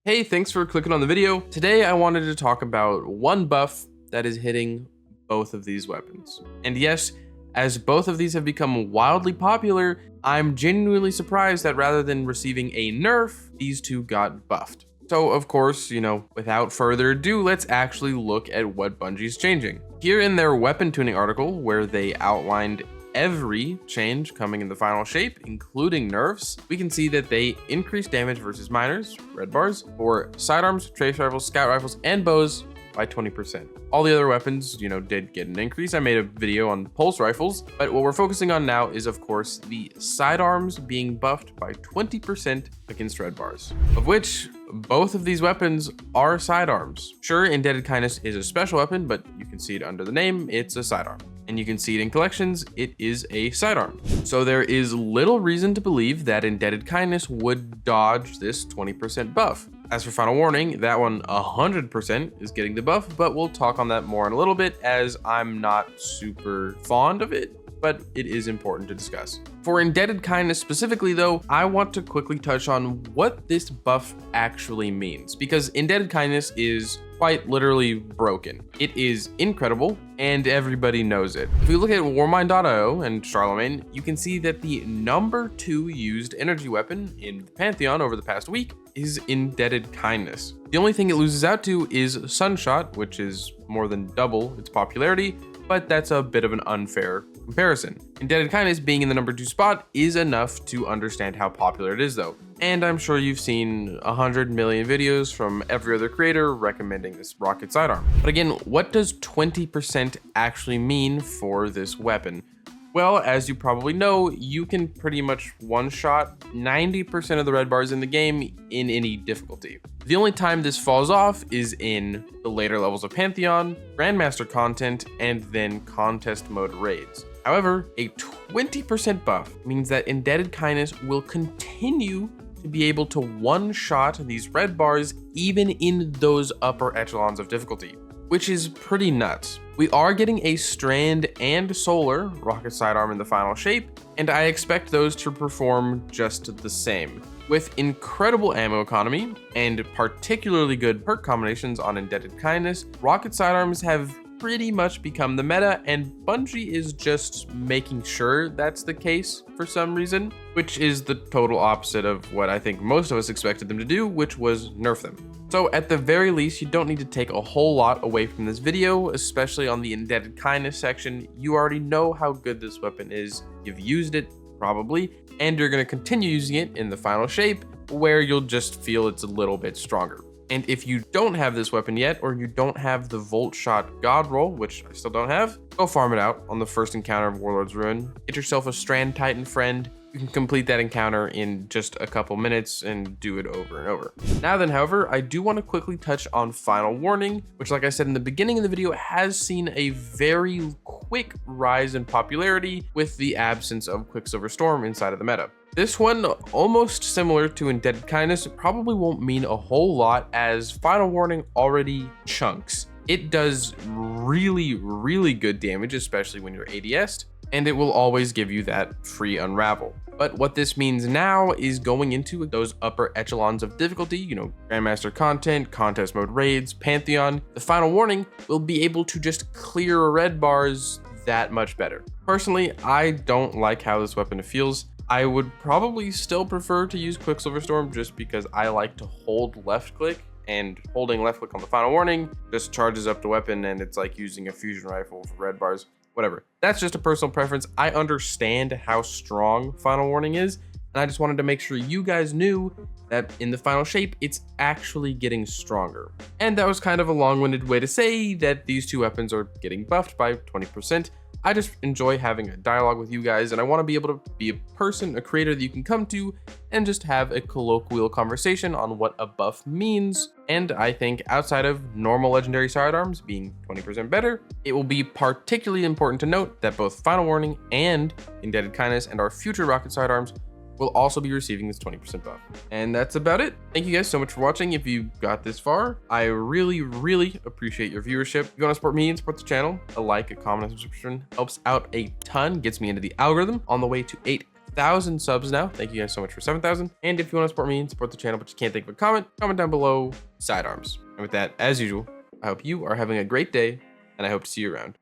Hey, thanks for clicking on the video. Today I wanted to talk about one buff that is hitting both of these weapons. And yes, as both of these have become wildly popular, I'm genuinely surprised that rather than receiving a nerf, these two got buffed. So of course, without further ado, let's actually look at what Bungie's changing. Here in their weapon tuning article, where they outlined every change coming in the final shape, including nerfs, we can see that they increased damage versus minors, red bars, for sidearms, trace rifles, scout rifles, and bows by 20%. All the other weapons, did get an increase. I made a video on pulse rifles, but what we're focusing on now is, of course, the sidearms being buffed by 20% against red bars, of which both of these weapons are sidearms. Sure, Indebted Kindness is a special weapon, but you can see it under the name, it's a sidearm. And you can see it in collections, it is a sidearm. So there is little reason to believe that Indebted Kindness would dodge this 20% buff. As for Final Warning, that one 100% is getting the buff, but we'll talk on that more in a little bit as I'm not super fond of it, but it is important to discuss. For Indebted Kindness specifically though, I want to quickly touch on what this buff actually means, because Indebted Kindness is quite literally broken. It is incredible and everybody knows it. If we look at Warmind.io and Charlemagne, you can see that the number 2 used energy weapon in the Pantheon over the past week is Indebted Kindness. The only thing it loses out to is Sunshot, which is more than double its popularity, but that's a bit of an unfair comparison. Indebted Kindness being in the number 2 spot is enough to understand how popular it is though. And I'm sure you've seen 100 million videos from every other creator recommending this rocket sidearm. But again, what does 20% actually mean for this weapon? Well, as you probably know, you can pretty much one-shot 90% of the red bars in the game in any difficulty. The only time this falls off is in the later levels of Pantheon, Grandmaster content, and then contest mode raids. However, a 20% buff means that Indebted Kindness will continue to be able to one-shot these red bars even in those upper echelons of difficulty, which is pretty nuts. We are getting a Strand and Solar rocket sidearm in the final shape, and I expect those to perform just the same. With incredible ammo economy and particularly good perk combinations on Indebted Kindness, rocket sidearms have pretty much become the meta, and Bungie is just making sure that's the case for some reason, which is the total opposite of what I think most of us expected them to do, which was nerf them. So at the very least, you don't need to take a whole lot away from this video, especially on the Indebted Kindness section. You already know how good this weapon is. You've used it, probably, and you're going to continue using it in the final shape, where you'll just feel it's a little bit stronger. And if you don't have this weapon yet, or you don't have the Volt Shot God Roll, which I still don't have, go farm it out on the first encounter of Warlord's Ruin. Get yourself a Strand Titan friend. You can complete that encounter in just a couple minutes and do it over and over. Now then, however, I do want to quickly touch on Final Warning, which, like I said in the beginning of the video, has seen a very quick rise in popularity with the absence of Quicksilver Storm inside of the meta. This one, almost similar to Indebted Kindness, probably won't mean a whole lot as Final Warning already chunks. It does really, really good damage, especially when you're ADS'd, and it will always give you that free unravel. But what this means now is going into those upper echelons of difficulty, Grandmaster content, contest mode raids, Pantheon, the Final Warning will be able to just clear red bars that much better. Personally, I don't like how this weapon feels. I would probably still prefer to use Quicksilver Storm just because I like to hold left click, and holding left click on the Final Warning just charges up the weapon, and it's like using a fusion rifle for red bars. Whatever. That's just a personal preference. I understand how strong Final Warning is, and I just wanted to make sure you guys knew that in the final shape, it's actually getting stronger. And that was kind of a long-winded way to say that these two weapons are getting buffed by 20%. I just enjoy having a dialogue with you guys, and I want to be able to be a person, a creator that you can come to and just have a colloquial conversation on what a buff means. And I think outside of normal legendary sidearms being 20% better, it will be particularly important to note that both Final Warning and Indebted Kindness and our future rocket sidearms will also be receiving this 20% buff. And that's about it. Thank you guys so much for watching. If you got this far, I really, really appreciate your viewership. If you want to support me and support the channel, a like, a comment, and subscription helps out a ton, gets me into the algorithm on the way to 8 7,000 subs now. Thank you guys so much for 7,000. And if you want to support me and support the channel, but you can't think of a comment down below, Sidearms. And with that, as usual, I hope you are having a great day, and I hope to see you around.